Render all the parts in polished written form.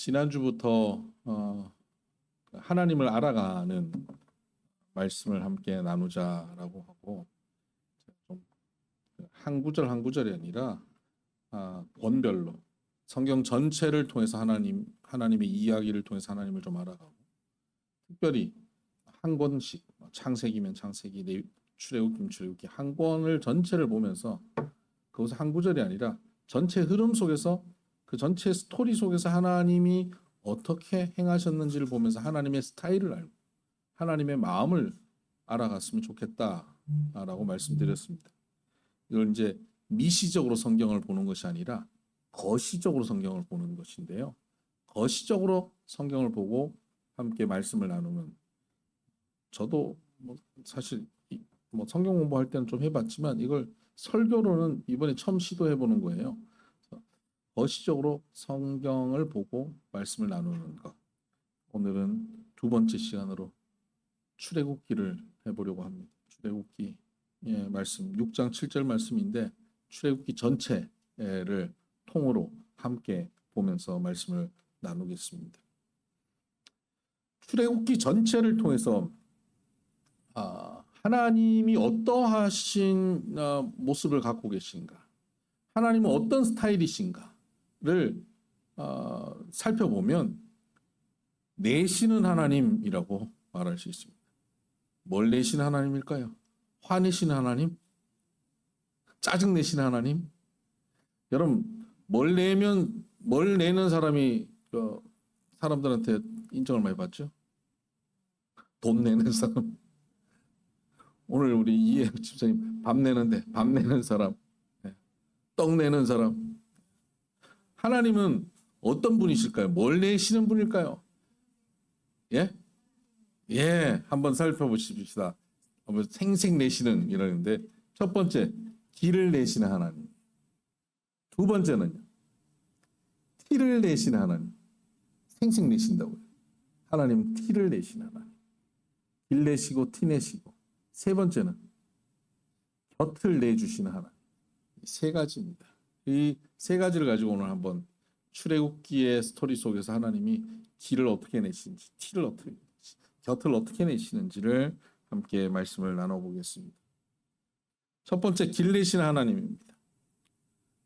지난주부터 하나님을 알아가는 말씀을 함께 나누자라고 하고 좀 한 구절 한 구절이 아니라 권별로 성경 전체를 통해서 하나님의 이야기를 통해서 하나님을 좀 알아가고 특별히 한 권씩 창세기면 창세기, 출애굽기면 출애굽기 한 권을 전체를 보면서 그것은 한 구절이 아니라 전체 흐름 속에서 그 전체 스토리 속에서 하나님이 어떻게 행하셨는지를 보면서 하나님의 스타일을 알고 하나님의 마음을 알아갔으면 좋겠다라고 말씀드렸습니다. 이걸 이제 미시적으로 성경을 보는 것이 아니라 거시적으로 성경을 보는 것인데요. 거시적으로 성경을 보고 함께 말씀을 나누면 저도 사실 성경 공부할 때는 좀 해봤지만 이걸 설교로는 이번에 처음 시도해 보는 거예요. 거시적으로 성경을 보고 말씀을 나누는 것. 오늘은 두 번째 시간으로 출애굽기를 해보려고 합니다. 출애굽기 말씀 6장 7절 말씀인데 출애굽기 전체를 통으로 함께 보면서 말씀을 나누겠습니다. 출애굽기 전체를 통해서 하나님이 어떠하신 모습을 갖고 계신가, 하나님은 어떤 스타일이신가를 살펴보면 내시는 하나님이라고 말할 수 있습니다. 뭘 내시는 하나님일까요? 화내시는 하나님? 짜증내시는 하나님? 여러분 뭘 내는 사람이 사람들한테 인정을 많이 받죠? 돈 내는 사람. 오늘 우리 이해 집사님 밥 내는 사람, 떡 내는 사람. 하나님은 어떤 분이실까요? 뭘 내시는 분일까요? 한번 살펴보십시다. 한번 생생 내시는 이러는데 첫 번째 기를 내시는 하나님. 두 번째는요. 티를 내시는 하나님. 생생 내신다고요. 하나님은 티를 내시는 하나님. 길 내시고 티 내시고. 세 번째는 곁을 내주시는 하나님. 세 가지입니다. 이 세 가지를 가지고 오늘 한번 출애굽기의 스토리 속에서 하나님이 길을 어떻게 내시는지, 티를 어떻게 내시는지, 곁을 어떻게 내시는지를 함께 말씀을 나눠보겠습니다. 첫 번째 길 내시는 하나님입니다.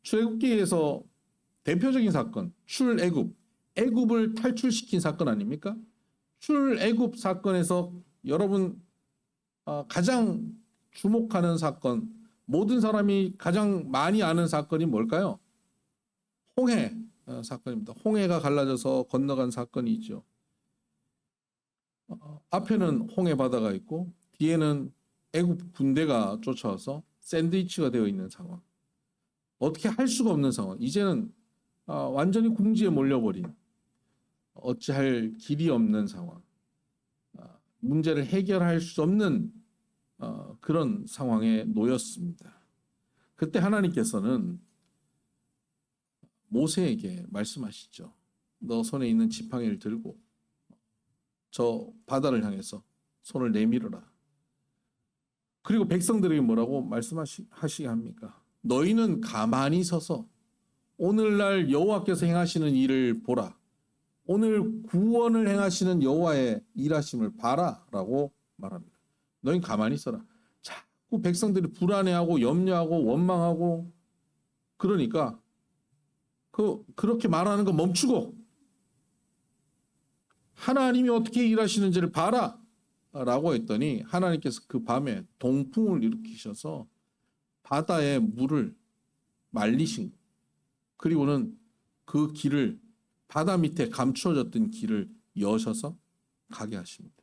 출애굽기에서 대표적인 사건, 애굽을 탈출시킨 사건 아닙니까? 출애굽 사건에서 여러분 가장 주목하는 사건, 모든 사람이 가장 많이 아는 사건이 뭘까요? 홍해 사건입니다. 홍해가 갈라져서 건너간 사건이 있죠. 앞에는 홍해 바다가 있고 뒤에는 애굽 군대가 쫓아와서 샌드위치가 되어 있는 상황. 어떻게 할 수가 없는 상황. 이제는 완전히 궁지에 몰려버린 어찌할 길이 없는 상황. 문제를 해결할 수 없는 그런 상황에 놓였습니다. 그때 하나님께서는 모세에게 말씀하시죠. 너 손에 있는 지팡이를 들고 저 바다를 향해서 손을 내밀어라. 그리고 백성들에게 뭐라고 말씀하시게 합니까? 너희는 가만히 서서 오늘날 여호와께서 행하시는 일을 보라. 오늘 구원을 행하시는 여호와의 일하심을 봐라 라고 말합니다. 너희는 가만히 있어라. 자꾸 백성들이 불안해하고 염려하고 원망하고 그러니까 그렇게 말하는 거 멈추고 하나님이 어떻게 일하시는지를 봐라 라고 했더니 하나님께서 그 밤에 동풍을 일으키셔서 바다의 물을 말리신, 그리고는 그 길을 바다 밑에 감추어졌던 길을 여셔서 가게 하십니다.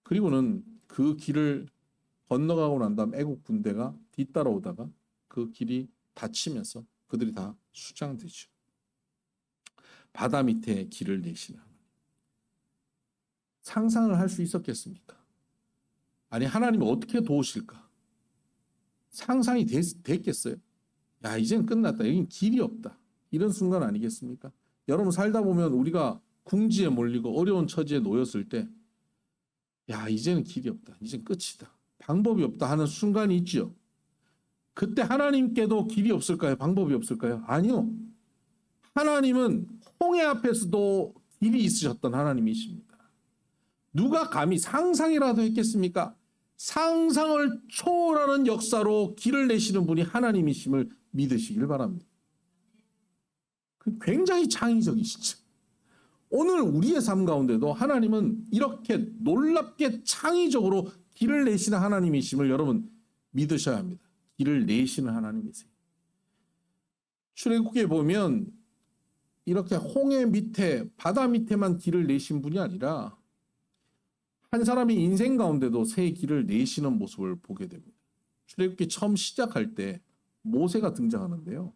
그리고는 그 길을 건너가고 난 다음 애국 군대가 뒤따라오다가 그 길이 닫히면서 그들이 다 수장되죠. 바다 밑에 길을 내시는 하나님. 상상을 할 수 있었겠습니까? 아니 하나님이 어떻게 도우실까? 상상이 됐겠어요? 야 이젠 끝났다. 여긴 길이 없다. 이런 순간 아니겠습니까? 여러분 살다 보면 우리가 궁지에 몰리고 어려운 처지에 놓였을 때 야 이제는 길이 없다. 이젠 끝이다. 방법이 없다 하는 순간이 있죠. 그때 하나님께도 길이 없을까요? 방법이 없을까요? 아니요. 하나님은 홍해 앞에서도 길이 있으셨던 하나님이십니다. 누가 감히 상상이라도 했겠습니까? 상상을 초월하는 역사로 길을 내시는 분이 하나님이심을 믿으시길 바랍니다. 굉장히 창의적이시죠. 오늘 우리의 삶 가운데도 하나님은 이렇게 놀랍게 창의적으로 길을 내시는 하나님이심을 여러분 믿으셔야 합니다. 길을 내시는 하나님이세요. 출애굽기에 보면 이렇게 홍해 밑에 바다 밑에만 길을 내신 분이 아니라 한 사람이 인생 가운데도 새 길을 내시는 모습을 보게 됩니다. 출애굽기 처음 시작할 때 모세가 등장하는데요.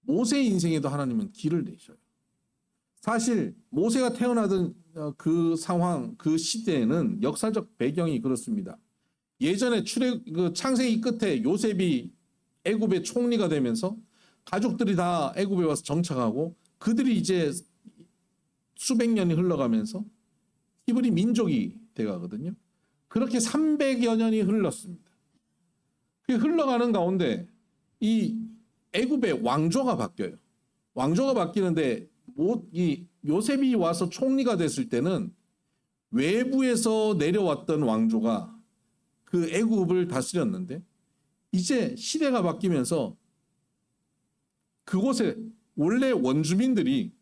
모세의 인생에도 하나님은 길을 내셔요. 사실 모세가 태어나던 그 상황, 그 시대에는 역사적 배경이 그렇습니다. 예전에 창세기 끝에 요셉이 애굽의 총리가 되면서 가족들이 다 애굽에 와서 정착하고 그들이 이제 수백 년이 흘러가면서 히브리 민족이 돼가거든요. 그렇게 300여 년이 흘렀습니다. 그 흘러가는 가운데 이 애굽의 왕조가 바뀌어요. 왕조가 바뀌는데 이 요셉이 와서 총리가 됐을 때는 외부에서 내려왔던 왕조가 그 애굽을 다스렸는데 이제 시대가 바뀌면서 그곳에 원래 원주민들이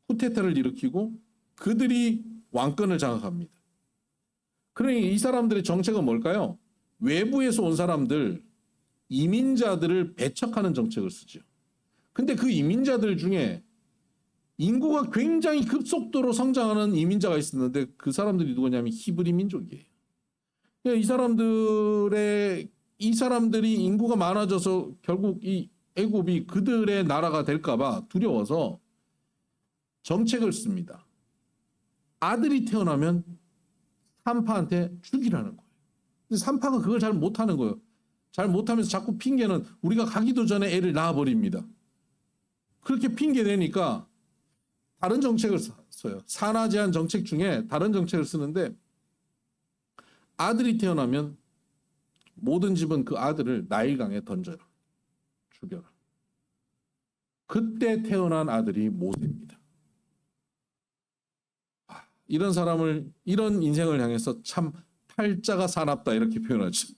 쿠데타를 일으키고 그들이 왕권을 장악합니다. 그러니 이 사람들의 정책은 뭘까요? 외부에서 온 사람들, 이민자들을 배척하는 정책을 쓰죠. 근데 그 이민자들 중에 인구가 굉장히 급속도로 성장하는 이민자가 있었는데 그 사람들이 누구냐면 히브리 민족이에요. 이 사람들이 인구가 많아져서 결국 이 애굽이 그들의 나라가 될까봐 두려워서 정책을 씁니다. 아들이 태어나면 산파한테 죽이라는 거예요. 근데 산파가 그걸 잘 못하는 거예요. 잘 못하면서 자꾸 핑계는 우리가 가기도 전에 애를 낳아버립니다. 그렇게 핑계 대니까 다른 정책을 써요. 산하 제한 정책 중에 다른 정책을 쓰는데 아들이 태어나면 모든 집은 그 아들을 나일강에 던져요. 죽여라. 그때 태어난 아들이 모세입니다. 이런 사람을, 이런 인생을 향해서 참 팔자가 사납다 이렇게 표현하죠.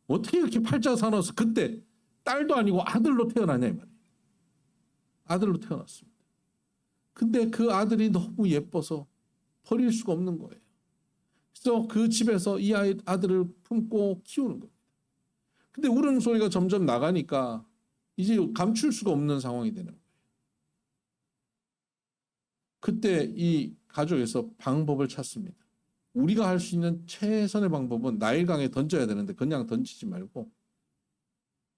어떻게 이렇게 팔자가 사나워서 그때 딸도 아니고 아들로 태어나냐 이 말이에요. 아들로 태어났습니다. 근데 그 아들이 너무 예뻐서 버릴 수가 없는 거예요. 그래서 그 집에서 이 아들을 품고 키우는 겁니다. 근데 우는 소리가 점점 나가니까 이제 감출 수가 없는 상황이 되는 거예요. 그때 이 가족에서 방법을 찾습니다. 우리가 할 수 있는 최선의 방법은 나일강에 던져야 되는데 그냥 던지지 말고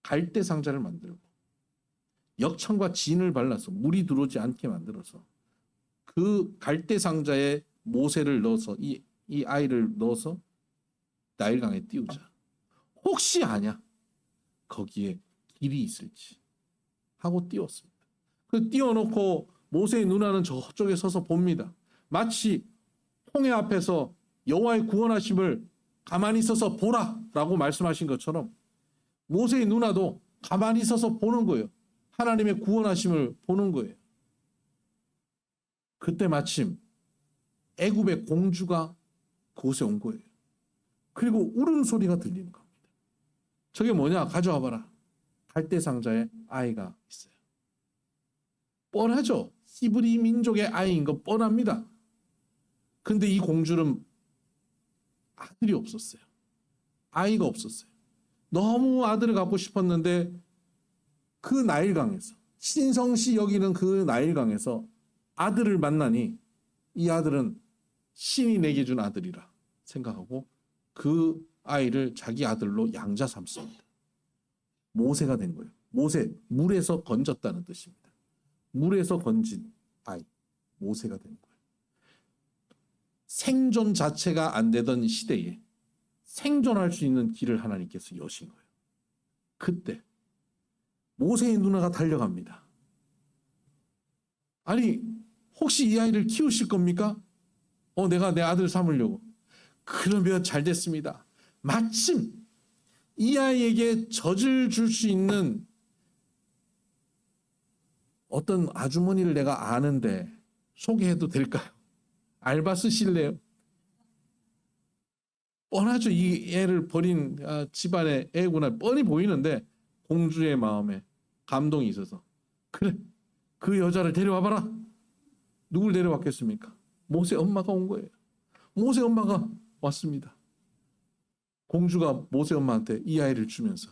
갈대 상자를 만들고 역청과 진을 발라서 물이 들어오지 않게 만들어서 그 갈대 상자에 모세를 넣어서 이 아이를 넣어서 나일강에 띄우자. 혹시 아냐? 거기에 길이 있을지 하고 띄웠습니다. 그 띄워놓고 모세의 누나는 저쪽에 서서 봅니다. 마치 홍해 앞에서 여호와의 구원하심을 가만히 서서 보라라고 말씀하신 것처럼 모세의 누나도 가만히 서서 보는 거예요. 하나님의 구원하심을 보는 거예요. 그때 마침 애굽의 공주가 그곳에 온 거예요. 그리고 울음소리가 들리는 겁니다. 저게 뭐냐? 가져와 봐라. 갈대 상자에 아이가 있어요. 뻔하죠. 히브리 민족의 아이인 거 뻔합니다. 근데 이 공주는 아들이 없었어요. 아이가 없었어요. 너무 아들을 갖고 싶었는데 그 나일강에서 신성시 여기는 그 나일강에서 아들을 만나니 이 아들은 신이 내게 준 아들이라 생각하고 그 아이를 자기 아들로 양자 삼습니다. 모세가 된 거예요. 모세, 물에서 건졌다는 뜻입니다. 물에서 건진 아이, 모세가 된 거예요. 생존 자체가 안 되던 시대에 생존할 수 있는 길을 하나님께서 여신 거예요. 그때 모세의 누나가 달려갑니다. 아니, 혹시 이 아이를 키우실 겁니까? 내가 내 아들 삼으려고. 그러면 잘 됐습니다. 마침 이 아이에게 젖을 줄 수 있는 어떤 아주머니를 내가 아는데 소개해도 될까요? 알바 쓰실래요? 뻔하죠. 이 애를 버린 집안의 애구나 뻔히 보이는데 공주의 마음에 감동이 있어서 그래 그 여자를 데려와봐라. 누굴 데려왔겠습니까? 모세 엄마가 온 거예요. 모세 엄마가 왔습니다. 공주가 모세 엄마한테 이 아이를 주면서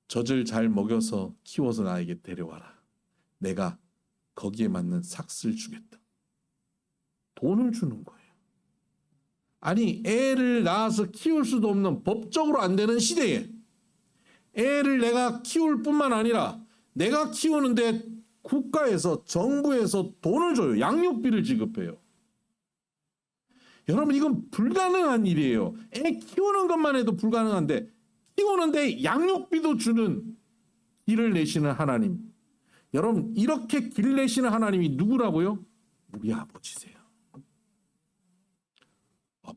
젖을 잘 먹여서 키워서 나에게 데려와라. 내가 거기에 맞는 삭스를 주겠다. 돈을 주는 거예요. 아니 애를 낳아서 키울 수도 없는 법적으로 안 되는 시대에 애를 내가 키울 뿐만 아니라 내가 키우는데 국가에서 정부에서 돈을 줘요. 양육비를 지급해요. 여러분 이건 불가능한 일이에요. 애 키우는 것만 해도 불가능한데 키우는데 양육비도 주는 길을 내시는 하나님. 여러분 이렇게 길 내시는 하나님이 누구라고요? 우리 아버지세요.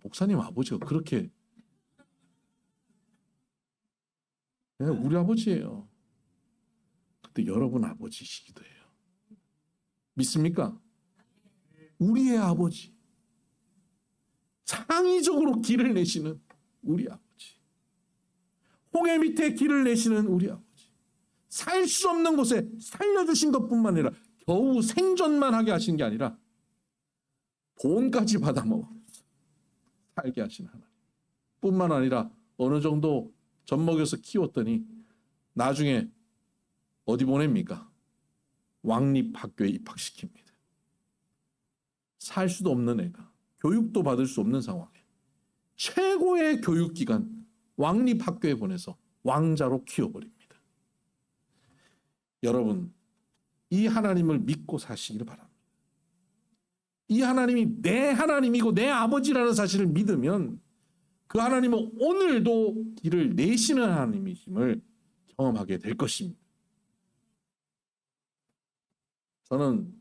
목사님 아버지가 그렇게 우리 아버지예요. 근데 여러분 아버지시기도 해요. 믿습니까? 우리의 아버지. 창의적으로 길을 내시는 우리 아버지. 홍해 밑에 길을 내시는 우리 아버지. 살 수 없는 곳에 살려주신 것뿐만 아니라 겨우 생존만 하게 하신 게 아니라 돈까지 받아먹어 살게 하신 하나님. 뿐만 아니라 어느 정도 젖먹여서 키웠더니 나중에 어디 보냅니까? 왕립학교에 입학시킵니다. 살 수도 없는 애가 교육도 받을 수 없는 상황에 최고의 교육기관 왕립학교에 보내서 왕자로 키워버립니다. 여러분 이 하나님을 믿고 사시기를 바랍니다. 이 하나님이 내 하나님이고 내 아버지라는 사실을 믿으면 그 하나님은 오늘도 길을 내시는 하나님이심을 경험하게 될 것입니다. 저는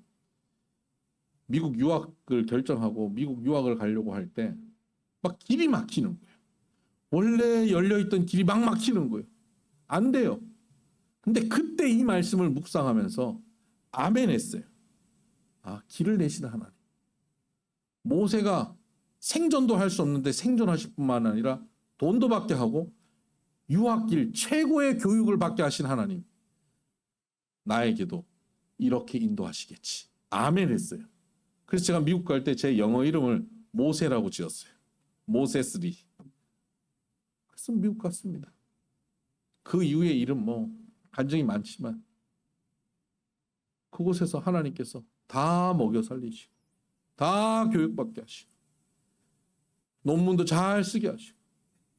미국 유학을 결정하고 미국 유학을 가려고 할 때 막 길이 막히는 거예요. 원래 열려있던 길이 막 막히는 거예요. 안 돼요. 근데 그때 이 말씀을 묵상하면서 아멘 했어요. 길을 내시는 하나님. 모세가 생존도 할 수 없는데 생존하실 뿐만 아니라 돈도 받게 하고 유학길 최고의 교육을 받게 하신 하나님. 나에게도 이렇게 인도하시겠지. 아멘 했어요. 그래서 제가 미국 갈 때 제 영어 이름을 모세라고 지었어요. 모세스리. 그래서 미국 갔습니다. 그 이후의 이름 간증이 많지만 그곳에서 하나님께서 다 먹여 살리시고 다 교육받게 하시고 논문도 잘 쓰게 하시고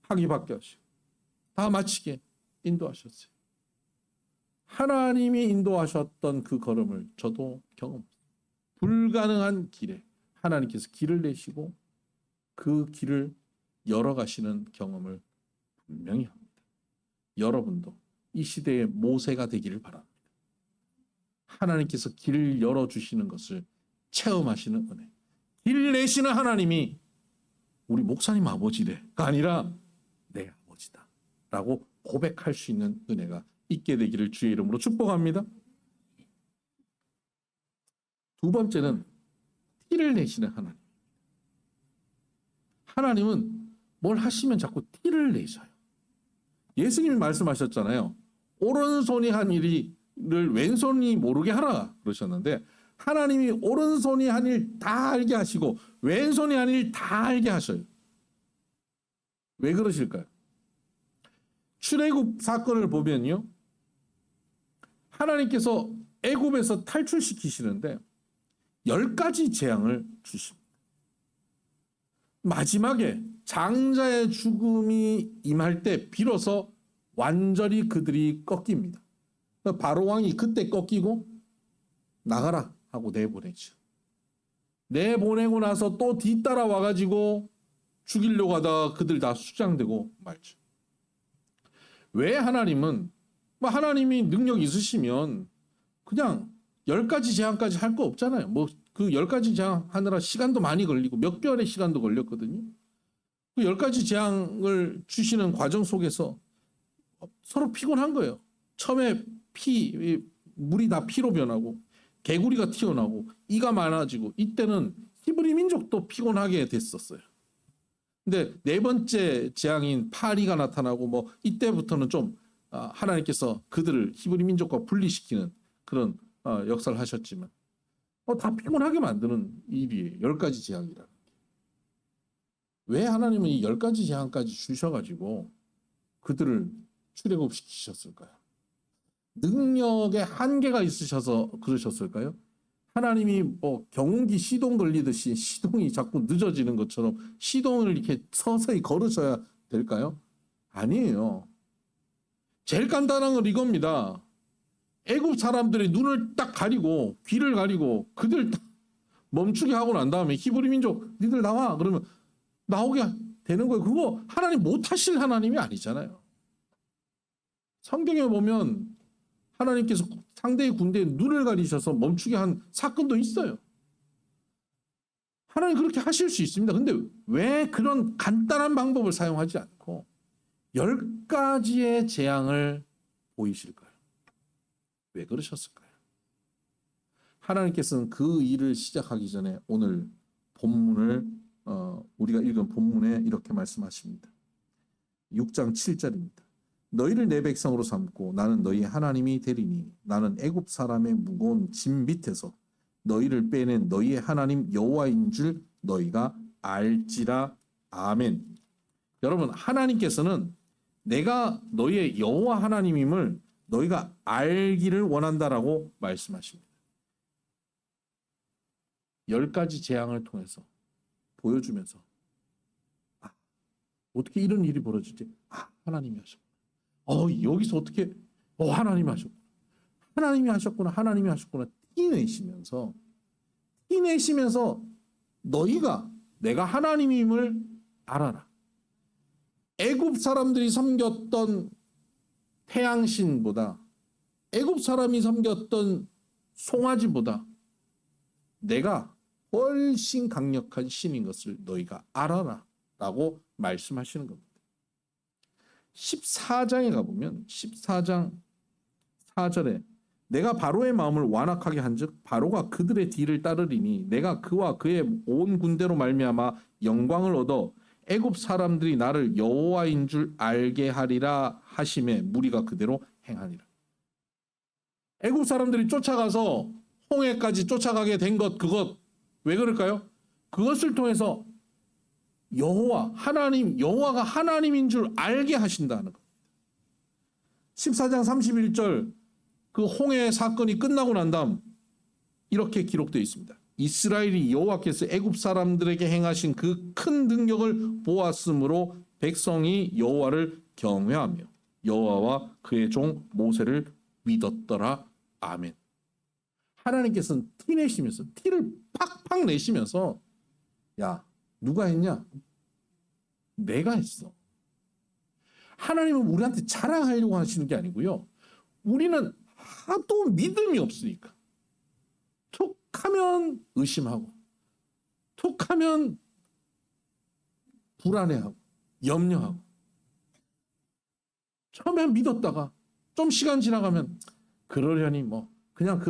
학위 받게 하시고 다 마치게 인도하셨어요. 하나님이 인도하셨던 그 걸음을 저도 경험했어요. 불가능한 길에 하나님께서 길을 내시고 그 길을 열어가시는 경험을 분명히 합니다. 여러분도 이 시대의 모세가 되기를 바랍니다. 하나님께서 길을 열어주시는 것을 체험하시는 은혜. 길 내시는 하나님이 우리 목사님 아버지래가 아니라 내 아버지다 라고 고백할 수 있는 은혜가 있게 되기를 주의 이름으로 축복합니다. 두 번째는 티를 내시는 하나님. 하나님은 뭘 하시면 자꾸 티를 내셔요. 예수님이 말씀하셨잖아요. 오른손이 한 일을 왼손이 모르게 하라 그러셨는데 하나님이 오른손이 한 일 다 알게 하시고 왼손이 한 일 다 알게 하셔요. 왜 그러실까요? 출애굽 사건을 보면요. 하나님께서 애굽에서 탈출시키시는데 10가지 재앙을 주십니다. 마지막에 장자의 죽음이 임할 때 비로소 완전히 그들이 꺾입니다. 바로 왕이 그때 꺾이고 나가라 하고 내보내죠. 내보내고 나서 또 뒤따라 와가지고 죽이려고 하다가 그들 다 수장되고 말죠. 왜 하나님은 하나님이 능력 있으시면 그냥 10가지 재앙까지 할 거 없잖아요. 그 10가지 재앙 하느라 시간도 많이 걸리고 몇 개월의 시간도 걸렸거든요. 그 10가지 재앙을 주시는 과정 속에서 서로 피곤한 거예요. 처음에 물이 다 피로 변하고 개구리가 튀어나오고 이가 많아지고 이때는 히브리 민족도 피곤하게 됐었어요. 근데 네 번째 재앙인 파리가 나타나고 뭐 이때부터는 좀 하나님께서 그들을 히브리 민족과 분리시키는 그런 역사를 하셨지만 다 피곤하게 만드는 일이에요. 10가지 재앙이라는 게. 왜 하나님은 이 10가지 재앙까지 주셔가지고 그들을 출애굽시키셨을까요? 능력에 한계가 있으셔서 그러셨을까요? 하나님이 뭐 경운기 시동 걸리듯이 시동이 자꾸 늦어지는 것처럼 시동을 이렇게 서서히 걸으셔야 될까요? 아니에요. 제일 간단한 건 이겁니다. 애굽 사람들의 눈을 딱 가리고 귀를 가리고 그들 딱 멈추게 하고 난 다음에 히브리 민족 니들 나와 그러면 나오게 되는 거예요. 그거 하나님 못하실 하나님이 아니잖아요. 성경에 보면 하나님께서 상대의 군대에 눈을 가리셔서 멈추게 한 사건도 있어요. 하나님 그렇게 하실 수 있습니다. 근데 왜 그런 간단한 방법을 사용하지 않고 10가지의 재앙을 보이실까요? 왜 그러셨을까요? 하나님께서는 그 일을 시작하기 전에 오늘 본문을 우리가 읽은 본문에 이렇게 말씀하십니다. 6장 7절입니다. 너희를 내 백성으로 삼고 나는 너희 하나님이 되리니 나는 애굽 사람의 무거운 짐 밑에서 너희를 빼낸 너희의 하나님 여호와인 줄 너희가 알지라. 아멘. 여러분, 하나님께서는 내가 너희의 여호와 하나님임을 너희가 알기를 원한다라고 말씀하십니다. 10가지 재앙을 통해서 보여주면서 어떻게 이런 일이 벌어지지? 하나님이 하셨구나. 여기서 어떻게 하나님이 하셨구나. 하나님이 하셨구나. 하나님이 하셨구나. 티내시면서 너희가 내가 하나님임을 알아라. 애굽 사람들이 섬겼던 태양신보다 애굽 사람이 섬겼던 송아지보다 내가 훨씬 강력한 신인 것을 너희가 알아라 라고 말씀하시는 겁니다. 14장에 가보면 14장 4절에 내가 바로의 마음을 완악하게 한즉 바로가 그들의 뒤를 따르리니 내가 그와 그의 온 군대로 말미암아 영광을 얻어 애굽 사람들이 나를 여호와인 줄 알게 하리라 하심에 무리가 그대로 행하니라. 애굽 사람들이 쫓아가서 홍해까지 쫓아가게 된 그것 왜 그럴까요? 그것을 통해서 여호와가 하나님인 줄 알게 하신다는 겁니다. 14장 31절 그 홍해 사건이 끝나고 난 다음 이렇게 기록되어 있습니다. 이스라엘이 여호와께서 애굽 사람들에게 행하신 그 큰 능력을 보았으므로 백성이 여호와를 경외하며 여호와와 그의 종 모세를 믿었더라. 아멘. 하나님께서는 티를 팍팍 내시면서 야 누가 했냐? 내가 했어. 하나님은 우리한테 자랑하려고 하시는 게 아니고요. 우리는 하도 믿음이 없으니까 툭하면 의심하고 툭하면 불안해하고 염려하고 처음엔 믿었다가 좀 시간 지나가면 그러려니 뭐 그냥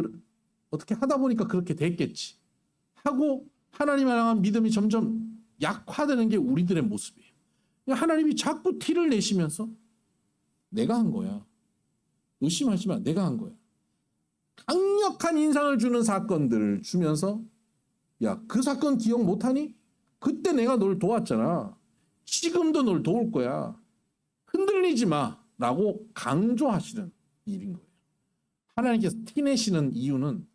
어떻게 하다 보니까 그렇게 됐겠지 하고 하나님을 향한 믿음이 점점 약화되는 게 우리들의 모습이에요. 하나님이 자꾸 티를 내시면서 내가 한 거야. 의심하지 마. 내가 한 거야. 강력한 인상을 주는 사건들을 주면서 야, 그 사건 기억 못하니? 그때 내가 널 도왔잖아. 지금도 널 도울 거야. 흔들리지 마. 라고 강조하시는 일인 거예요. 하나님께서 티내시는 이유는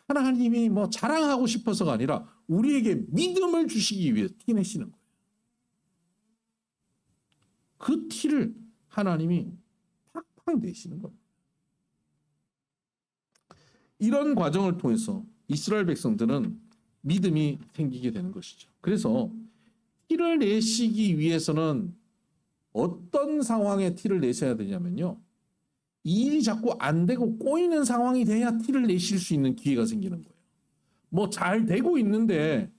하나님이 뭐 자랑하고 싶어서가 아니라 우리에게 믿음을 주시기 위해 티내시는 거예요. 그 티를 하나님이 팍팍 내시는 겁니다. 이런 과정을 통해서 이스라엘 백성들은 믿음이 생기게 되는 것이죠. 그래서 티를 내시기 위해서는 어떤 상황에 티를 내셔야 되냐면요. 이 일이 자꾸 안 되고 꼬이는 상황이 돼야 티를 내실 수 있는 기회가 생기는 거예요. 뭐 잘 되고 있는데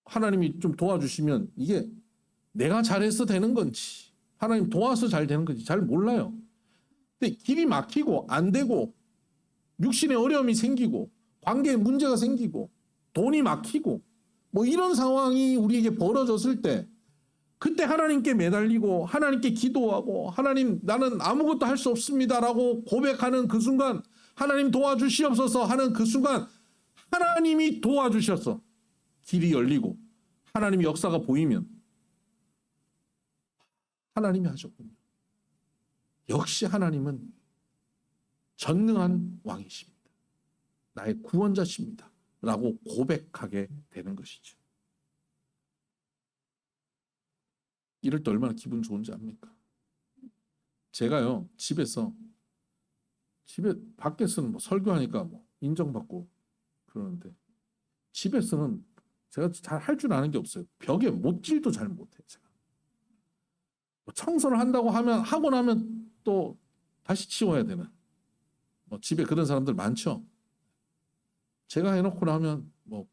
하나님이 좀 도와주시면 이게 내가 잘해서 되는 건지 하나님 도와서 잘 되는 건지 잘 몰라요. 근데 길이 막히고 안 되고 육신의 어려움이 생기고 관계에 문제가 생기고 돈이 막히고 뭐 이런 상황이 우리에게 벌어졌을 때 그때 하나님께 매달리고 하나님께 기도하고 하나님 나는 아무것도 할 수 없습니다라고 고백하는 그 순간 하나님 도와주시옵소서 하는 그 순간 하나님이 도와주셔서 길이 열리고 하나님의 역사가 보이면 하나님이 하셨군요. 역시 하나님은 전능한 왕이십니다. 나의 구원자십니다. 라고 고백하게 되는 것이죠. 이럴 때 얼마나 기분 좋은지 압니까? 제가요 집에 밖에서는 뭐 설교하니까 뭐 인정받고 그러는데 집에서는 제가 잘 할 줄 아는 게 없어요. 벽에 못질도 잘 못해요. 제가 뭐 청소를 한다고 하고 나면 또 다시 치워야 되는 뭐 집에 그런 사람들 많죠. 제가 해놓고 나면 뭐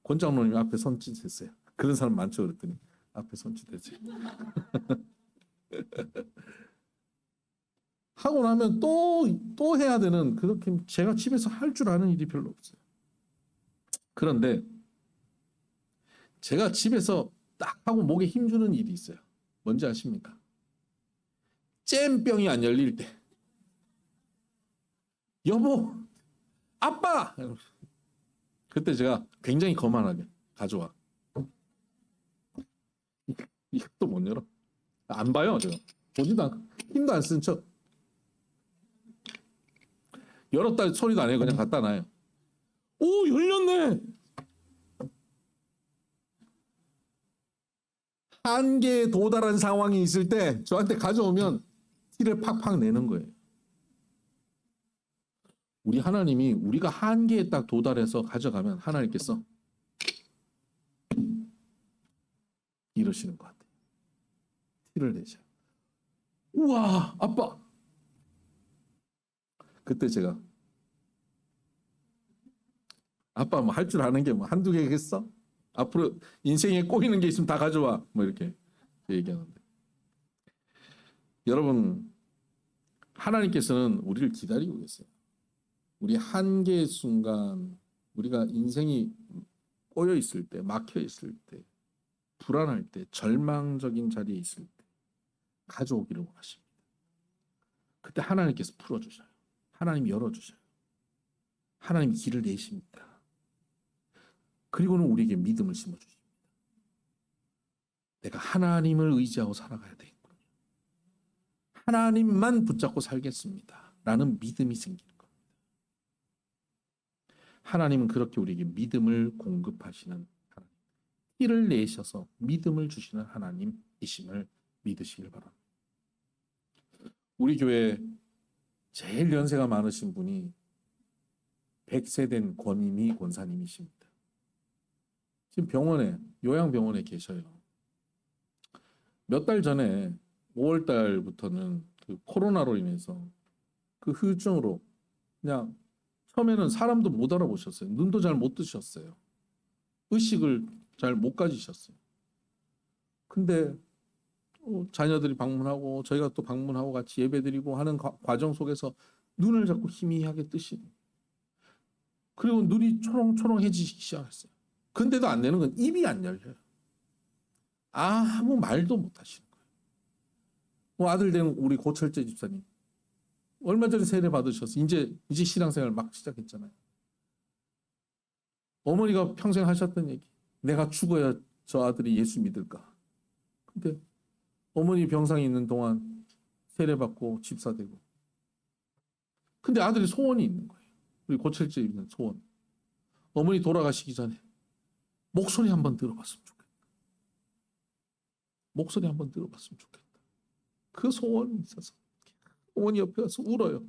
권장로님 앞에 손짓했어요. 그런 사람 많죠. 그랬더니 앞에 손짓했어요. 하고 나면 또 해야 되는 그렇게 제가 집에서 할 줄 아는 일이 별로 없어요. 그런데 제가 집에서 딱 하고 목에 힘주는 일이 있어요. 뭔지 아십니까? 잼병이 안 열릴 때 여보 아빠 그때 제가 굉장히 거만하게 가져와 이것도 못 열어 안 봐요. 제가 보지도 않고 힘도 안 쓴 척 열었다 소리도 안 해요. 그냥 갖다 놔요. 오 열렸네. 한계에 도달한 상황이 있을 때 저한테 가져오면 티를 팍팍 내는 거예요. 우리 하나님이 우리가 한계에 딱 도달해서 가져가면 하나님께서 이러시는 것 같아요. 티를 내셔. 우와 아빠. 그때 제가 아빠 뭐 할 줄 아는 게 뭐 한두 개겠어? 앞으로 인생에 꼬이는 게 있으면 다 가져와. 뭐 이렇게 얘기하는데 여러분 하나님께서는 우리를 기다리고 계세요. 우리 한계의 순간 우리가 인생이 꼬여 있을 때 막혀 있을 때 불안할 때 절망적인 자리에 있을 때 가져오기를 원하십니다. 그때 하나님께서 풀어주셔요. 하나님이 열어주셔요. 하나님이 길을 내십니다. 그리고는 우리에게 믿음을 심어주십니다. 내가 하나님을 의지하고 살아가야 되겠군요. 하나님만 붙잡고 살겠습니다. 라는 믿음이 생기는 겁니다. 하나님은 그렇게 우리에게 믿음을 공급하시는 하나님, 티를 내셔서 믿음을 주시는 하나님이심을 믿으시길 바랍니다. 우리 교회 제일 연세가 많으신 분이 100세 된 권임희 권사님이십니다. 지금 병원에 요양병원에 계셔요. 몇 달 전에 5월 달부터는 그 코로나로 인해서 그 후유증으로 그냥 처음에는 사람도 못 알아보셨어요. 눈도 잘 못 뜨셨어요. 의식을 잘 못 가지셨어요. 근데 자녀들이 방문하고 저희가 또 방문하고 같이 예배드리고 하는 과정 속에서 눈을 자꾸 희미하게 뜨시고 그리고 눈이 초롱초롱해지기 시작했어요. 근데도 안 되는 건 입이 안 열려요. 아무 말도 못 하시는 거예요. 뭐 아들 된 우리 고철재 집사님 얼마 전에 세례 받으셔서 이제 신앙생활 막 시작했잖아요. 어머니가 평생 하셨던 얘기. 내가 죽어야 저 아들이 예수 믿을까. 근데 어머니 병상에 있는 동안 세례 받고 집사 되고. 근데 아들이 소원이 있는 거예요. 우리 고철재 있는 소원. 어머니 돌아가시기 전에 목소리 한번 들어봤으면 좋겠다. 목소리 한번 들어봤으면 좋겠다. 그 소원이 있어서 어머니 옆에 가서 울어요.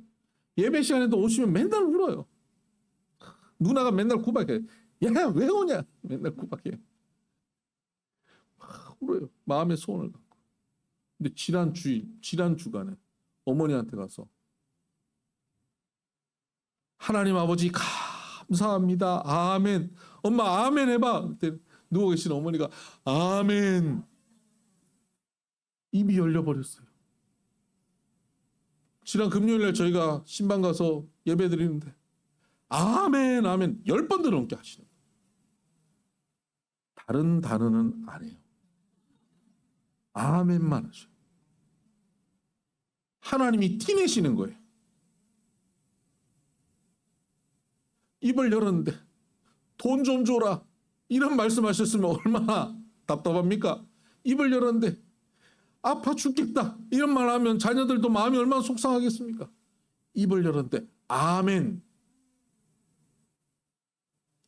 예배 시간에도 오시면 맨날 울어요. 누나가 맨날 구박해요. 야, 왜 오냐? 맨날 구박해요. 울어요. 마음의 소원을 갖고. 근데 지난 주간에 어머니한테 가서 하나님 아버지 감사합니다. 아멘. 엄마 아멘 해봐. 그때 누워 계신 어머니가 아멘. 입이 열려버렸어요. 지난 금요일날 저희가 신방 가서 예배 드리는데 아멘 아멘 10번도 넘게 하시는 거예요. 다른 단어는 안 해요. 아멘만 하셔요. 하나님이 티내시는 거예요. 입을 열었는데 돈 좀 줘라 이런 말씀하셨으면 얼마나 답답합니까? 입을 열었는데 아파 죽겠다 이런 말 하면 자녀들도 마음이 얼마나 속상하겠습니까? 입을 열었는데 아멘.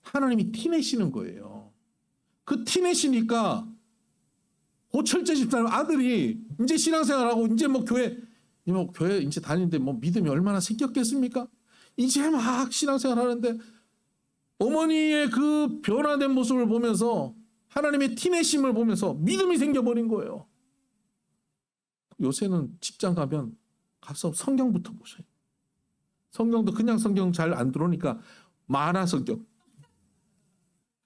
하나님이 티내시는 거예요. 그 티내시니까 고철재 집사님 아들이 이제 신앙생활하고 이제 뭐 교회 이제 다니는데 뭐 믿음이 얼마나 생겼겠습니까? 이제 막 신앙생활 하는데 어머니의 그 변화된 모습을 보면서 하나님의 티내심을 보면서 믿음이 생겨버린 거예요. 요새는 직장 가면 가서 성경부터 보셔요. 성경도 그냥 성경 잘 안 들어오니까 만화 성경.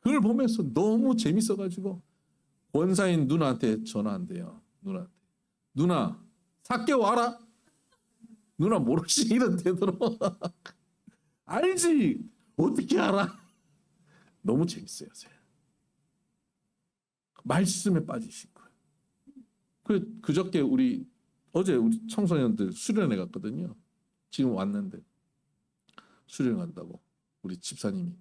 그걸 보면서 너무 재밌어가지고 원사인 누나한테 전화한대요. 누나한테. 누나 사께 와라. 누나 모르시 이런 데들어. 알지. 어떻게 알아? 너무 재밌어요. 말씀에 빠지신 거예요. 그저께 어제 우리 청소년들 수련회 갔거든요. 지금 왔는데 수련회 간다고 우리 집사님이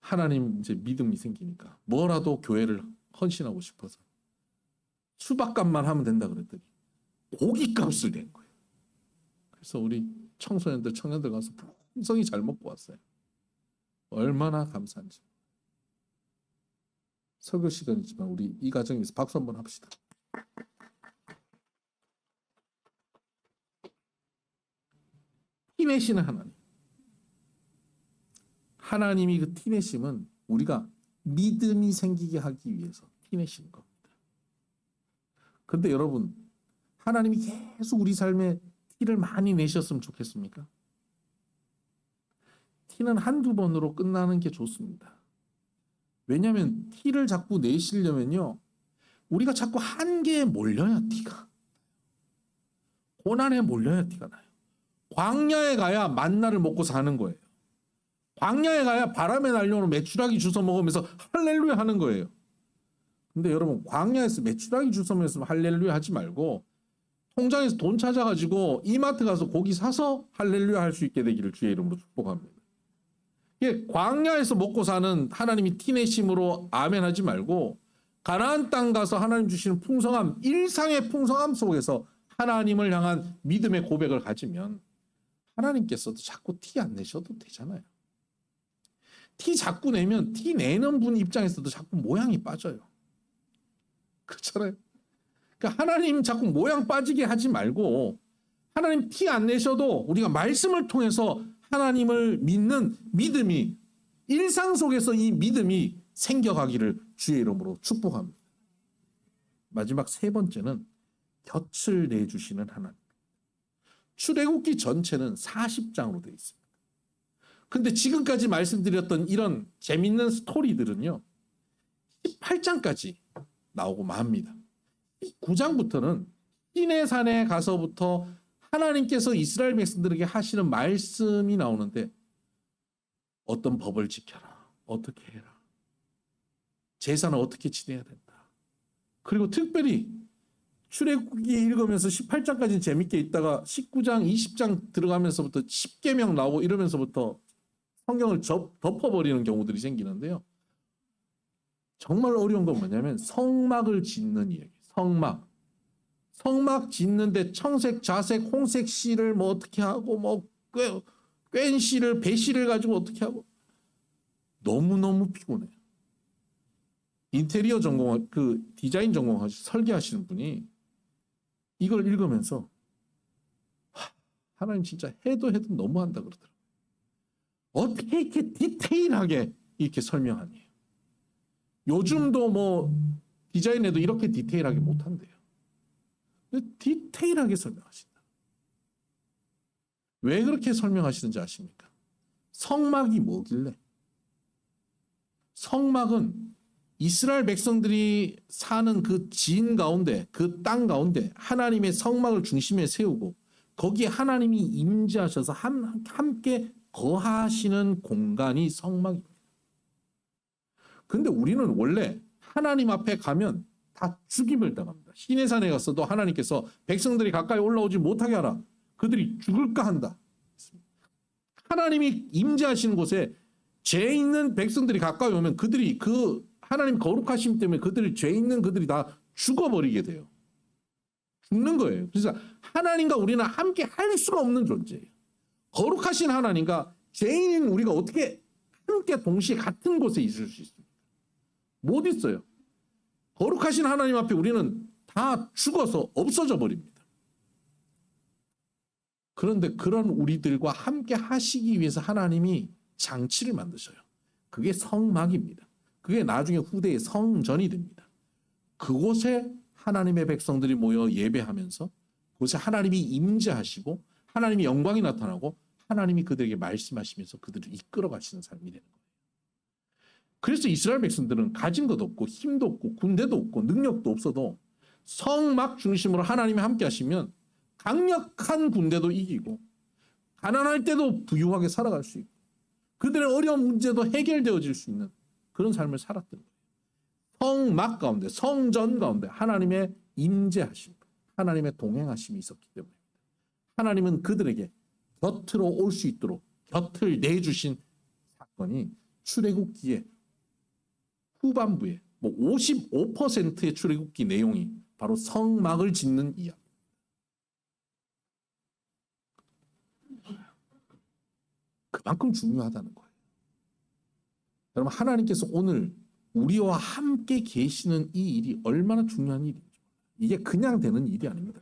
하나님 이제 믿음이 생기니까 뭐라도 교회를 헌신하고 싶어서 수박값만 하면 된다 그랬더니 고깃값을 낸 거예요. 그래서 우리 청년들 가서 풍성히 잘 먹고 왔어요. 얼마나 감사한지. 설교 시간이지만 우리 이 가정에서 박수 한번 합시다. 티내시는 하나님. 하나님이 그 티내심은 우리가 믿음이 생기게 하기 위해서 티내시는 겁니다. 그런데 여러분, 하나님이 계속 우리 삶에 티를 많이 내셨으면 좋겠습니까? 티는 한두 번으로 끝나는 게 좋습니다. 왜냐하면 티를 자꾸 내시려면요, 우리가 자꾸 한계에 몰려야 티가, 고난에 몰려야 티가 나요. 광야에 가야 만나를 먹고 사는 거예요. 광야에 가야 바람에 날려오는 메추라기 주워 먹으면서 할렐루야 하는 거예요. 근데 여러분, 광야에서 메추라기 주워 먹으면서 할렐루야 하지 말고 통장에서 돈 찾아가지고 이마트 가서 고기 사서 할렐루야 할 수 있게 되기를 주의 이름으로 축복합니다. 이게 광야에서 먹고 사는 하나님이 티내심으로 아멘 하지 말고 가나안 땅 가서 하나님 주시는 풍성함, 일상의 풍성함 속에서 하나님을 향한 믿음의 고백을 가지면 하나님께서도 자꾸 티 안 내셔도 되잖아요. 티 자꾸 내면 티 내는 분 입장에서도 자꾸 모양이 빠져요. 그렇잖아요. 그러니까 하나님 자꾸 모양 빠지게 하지 말고 하나님 티 안 내셔도 우리가 말씀을 통해서 하나님을 믿는 믿음이 일상 속에서 이 믿음이 생겨가기를 주의 이름으로 축복합니다. 마지막 세 번째는 곁을 내주시는 하나님. 출애굽기 전체는 40장으로 되어 있습니다. 근데 지금까지 말씀드렸던 이런 재밌는 스토리들은요, 18장까지 나오고 맙니다. 9장부터는 시내산에 가서부터 하나님께서 이스라엘 백성들에게 하시는 말씀이 나오는데 어떤 법을 지켜라, 어떻게 해라, 제사는 어떻게 지내야 된다. 그리고 특별히 출애굽기 읽으면서 18장까지는 재밌게 있다가 19장, 20장 들어가면서부터 10계명 나오고 이러면서부터 성경을 덮어버리는 경우들이 생기는데요. 정말 어려운 건 뭐냐면 성막을 짓는 이야기. 성막 짓는데 청색, 자색, 홍색 실을 뭐 어떻게 하고 뭐 꿰 실을, 배실을 가지고 어떻게 하고 너무너무 피곤해요. 인테리어 전공, 그 디자인 전공 설계하시는 분이 이걸 읽으면서 하나님 진짜 해도 너무한다 그러더라고요. 어떻게 이렇게 디테일하게 이렇게 설명하니? 요즘도 뭐 디자인에도 이렇게 디테일하게 못한대요. 디테일하게 설명하신다. 왜 그렇게 설명하시는지 아십니까? 성막이 뭐길래? 성막은 이스라엘 백성들이 사는 그 진 가운데, 그 땅 가운데 하나님의 성막을 중심에 세우고 거기에 하나님이 임재하셔서 함께 거하시는 공간이 성막입니다. 근데 우리는 원래 하나님 앞에 가면 다 죽임을 당합니다. 시내산에 갔어도 하나님께서 백성들이 가까이 올라오지 못하게 하라. 그들이 죽을까 한다. 하나님이 임재하시는 곳에 죄 있는 백성들이 가까이 오면 그들이 그 하나님 거룩하심 때문에 죄 있는 그들이 다 죽어버리게 돼요. 죽는 거예요. 그래서 하나님과 우리는 함께 할 수가 없는 존재예요. 거룩하신 하나님과 죄인인 우리가 어떻게 함께 동시에 같은 곳에 있을 수 있습니까? 못 있어요. 거룩하신 하나님 앞에 우리는 다 죽어서 없어져 버립니다. 그런데 그런 우리들과 함께 하시기 위해서 하나님이 장치를 만드셔요. 그게 성막입니다. 그게 나중에 후대의 성전이 됩니다. 그곳에 하나님의 백성들이 모여 예배하면서 그곳에 하나님이 임재하시고 하나님의 영광이 나타나고 하나님이 그들에게 말씀하시면서 그들을 이끌어 가시는 삶이 되는 거예요. 그래서 이스라엘 백성들은 가진 것 없고 힘도 없고 군대도 없고 능력도 없어도 성막 중심으로 하나님이 함께 하시면 강력한 군대도 이기고 가난할 때도 부유하게 살아갈 수 있고 그들의 어려운 문제도 해결되어질 수 있는 그런 삶을 살았던 거예요. 성막 가운데 성전 가운데 하나님의 임재하심, 하나님의 동행하심이 있었기 때문입니다. 하나님은 그들에게 곁으로 올 수 있도록 곁을 내주신 사건이 출애굽기의 후반부에 55%의 출애굽기 내용이 바로 성막을 짓는 이야기. 그만큼 중요하다는 거예요. 여러분, 하나님께서 오늘 우리와 함께 계시는 이 일이 얼마나 중요한 일인지, 이게 그냥 되는 일이 아닙니다.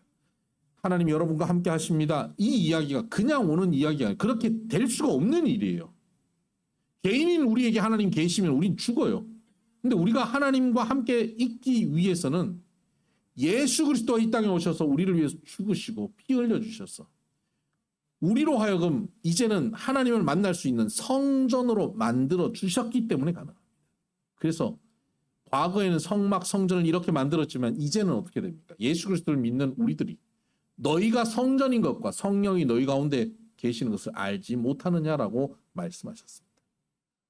하나님이 여러분과 함께 하십니다. 이 이야기가 그냥 오는 이야기가 아니라 그렇게 될 수가 없는 일이에요. 개인인 우리에게 하나님 계시면 우린 죽어요. 근데 우리가 하나님과 함께 있기 위해서는 예수 그리스도가 이 땅에 오셔서 우리를 위해서 죽으시고 피 흘려주셔서 우리로 하여금 이제는 하나님을 만날 수 있는 성전으로 만들어 주셨기 때문에 가능합니다. 그래서 과거에는 성막, 성전을 이렇게 만들었지만 이제는 어떻게 됩니까? 예수 그리스도를 믿는 우리들이 너희가 성전인 것과 성령이 너희 가운데 계시는 것을 알지 못하느냐라고 말씀하셨습니다.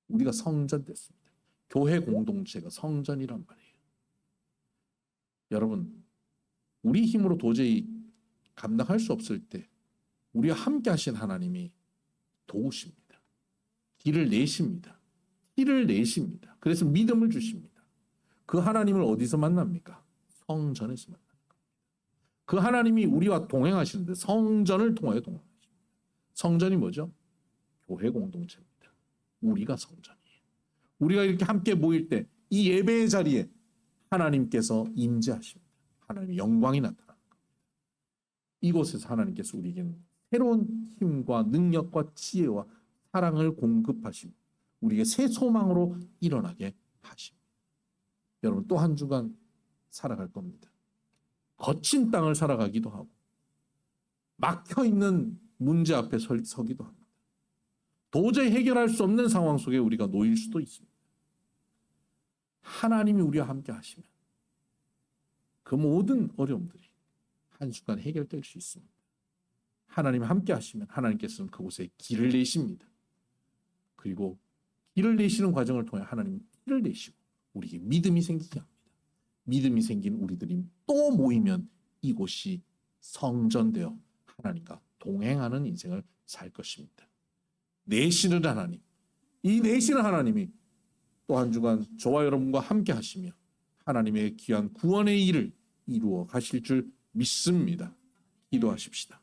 우리가 성전 됐습니다. 교회 공동체가 성전이란 말이에요. 여러분, 우리 힘으로 도저히 감당할 수 없을 때 우리와 함께 하신 하나님이 도우십니다. 길을 내십니다. 티를 내십니다. 그래서 믿음을 주십니다. 그 하나님을 어디서 만납니까? 성전에서 만납니다. 그 하나님이 우리와 동행하시는데 성전을 통하여 동행하십니다. 성전이 뭐죠? 교회 공동체입니다. 우리가 성전이에요. 우리가 이렇게 함께 모일 때 이 예배의 자리에 하나님께서 임재하십니다. 하나님의 영광이 나타납니다. 이곳에서 하나님께서 우리에게는 새로운 힘과 능력과 지혜와 사랑을 공급하십니다. 우리에게 새 소망으로 일어나게 하십니다. 여러분, 또 한 주간 살아갈 겁니다. 거친 땅을 살아가기도 하고 막혀있는 문제 앞에 서기도 합니다. 도저히 해결할 수 없는 상황 속에 우리가 놓일 수도 있습니다. 하나님이 우리와 함께 하시면 그 모든 어려움들이 한순간 해결될 수 있습니다. 하나님 함께 하시면 하나님께서는 그곳에 길을 내십니다. 그리고 길을 내시는 과정을 통해 하나님이 길을 내시고 우리에게 믿음이 생기게 합니다. 믿음이 생긴 우리들이 또 모이면 이곳이 성전되어 하나님과 동행하는 인생을 살 것입니다. 내시는 하나님, 이 내시는 하나님이 또 한 주간 저와 여러분과 함께 하시며 하나님의 귀한 구원의 일을 이루어 가실 줄 믿습니다. 기도하십시다.